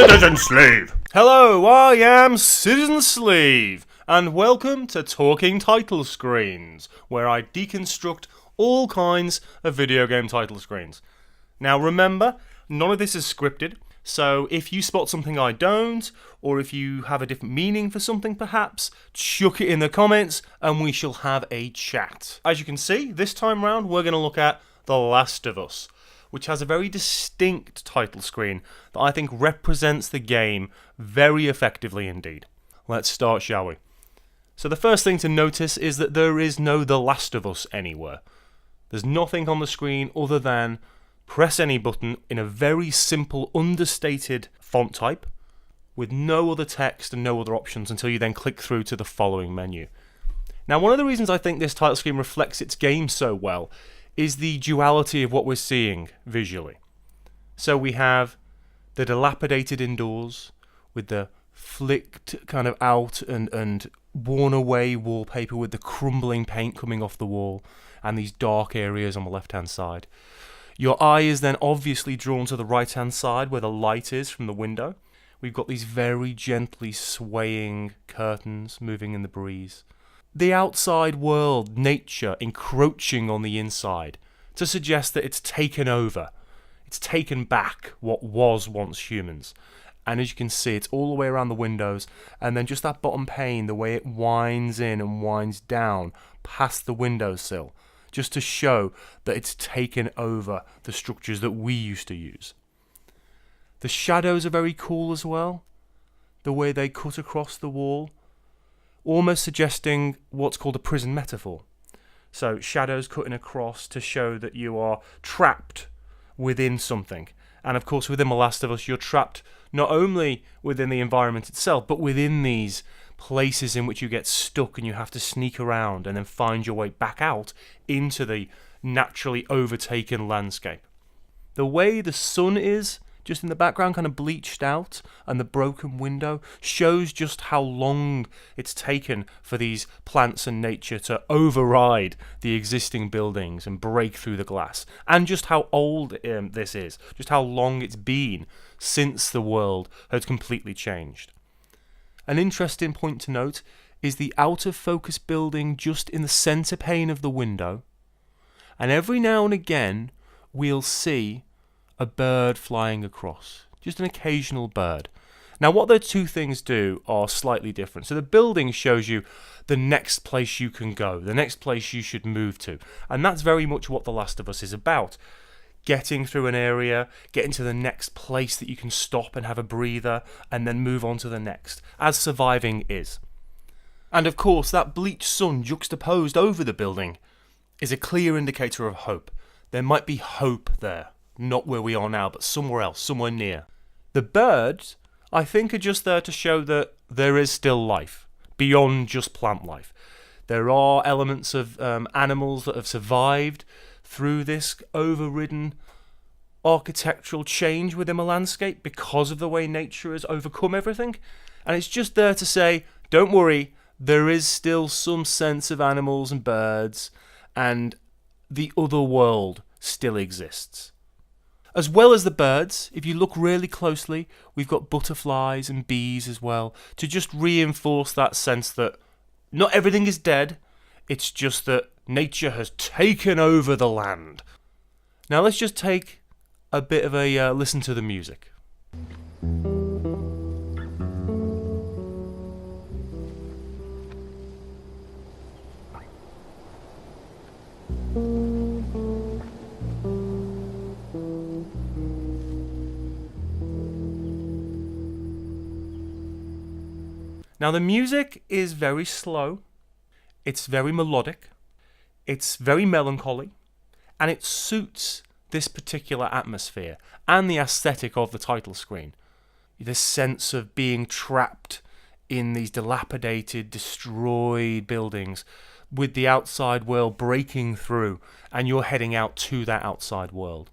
Citizen Slave! Hello, I am Citizen Slave, and welcome to Talking Title Screens, where I deconstruct all kinds of video game title screens. Now remember, none of this is scripted, so if you spot something I don't, or if you have a different meaning for something perhaps, chuck it in the comments and we shall have a chat. As you can see, this time round we're going to look at The Last of Us, which has a very distinct title screen that I think represents the game very effectively indeed. Let's start, shall we? So the first thing to notice is that there is no The Last of Us anywhere. There's nothing on the screen other than press any button in a very simple, understated font type with no other text and no other options until you then click through to the following menu. Now, one of the reasons I think this title screen reflects its game so well is the duality of what we're seeing visually. So we have the dilapidated indoors with the flicked kind of out and worn away wallpaper with the crumbling paint coming off the wall and these dark areas on the left hand side. Your eye is then obviously drawn to the right hand side where the light is from the window. We've got these very gently swaying curtains moving in the breeze. The outside world, nature, encroaching on the inside to suggest that it's taken over. It's taken back what was once humans. And as you can see, it's all the way around the windows, and then just that bottom pane, the way it winds in and winds down past the windowsill, just to show that it's taken over the structures that we used to use. The shadows are very cool as well, the way they cut across the wall, almost suggesting what's called a prison metaphor. So shadows cutting across to show that you are trapped within something. And of course within The Last of Us you're trapped not only within the environment itself, but within these places in which you get stuck and you have to sneak around and then find your way back out into the naturally overtaken landscape. The way the sun is just in the background, kind of bleached out, and the broken window shows just how long it's taken for these plants and nature to override the existing buildings and break through the glass, and just how old this is, just how long it's been since the world had completely changed. An interesting point to note is the out of focus building just in the centre pane of the window, and every now and again we'll see a bird flying across, just an occasional bird. Now what those two things do are slightly different. So the building shows you the next place you can go, the next place you should move to, and that's very much what The Last of Us is about. Getting through an area, getting to the next place that you can stop and have a breather, and then move on to the next, as surviving is. And of course that bleached sun juxtaposed over the building is a clear indicator of hope. There might be hope there. Not where we are now, but somewhere else, somewhere near. The birds, I think, are just there to show that there is still life, beyond just plant life. There are elements of animals that have survived through this overridden architectural change within a landscape because of the way nature has overcome everything. And it's just there to say, don't worry, there is still some sense of animals and birds, and the other world still exists. As well as the birds, if you look really closely, we've got butterflies and bees as well, to just reinforce that sense that not everything is dead, it's just that nature has taken over the land. Now let's just take a bit of a listen to the music. Now the music is very slow, it's very melodic, it's very melancholy, and it suits this particular atmosphere and the aesthetic of the title screen. This sense of being trapped in these dilapidated, destroyed buildings with the outside world breaking through and you're heading out to that outside world.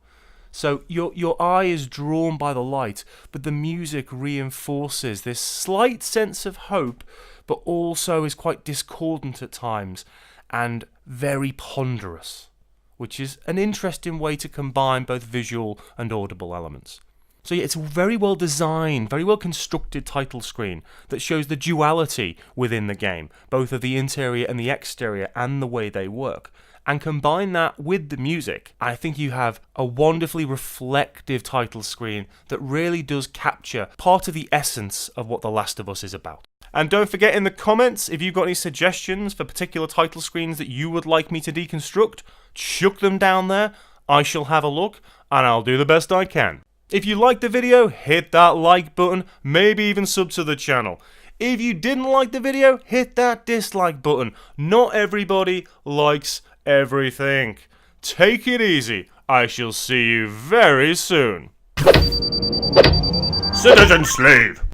So your eye is drawn by the light, but the music reinforces this slight sense of hope, but also is quite discordant at times and very ponderous, which is an interesting way to combine both visual and audible elements. So yeah, it's a very well designed, very well constructed title screen that shows the duality within the game, both of the interior and the exterior and the way they work. And combine that with the music, I think you have a wonderfully reflective title screen that really does capture part of the essence of what The Last of Us is about. And don't forget in the comments, if you've got any suggestions for particular title screens that you would like me to deconstruct, chuck them down there. I shall have a look, and I'll do the best I can. If you liked the video, hit that like button, maybe even sub to the channel. If you didn't like the video, hit that dislike button. Not everybody likes everything. Take it easy. I shall see you very soon. Citizen Slave!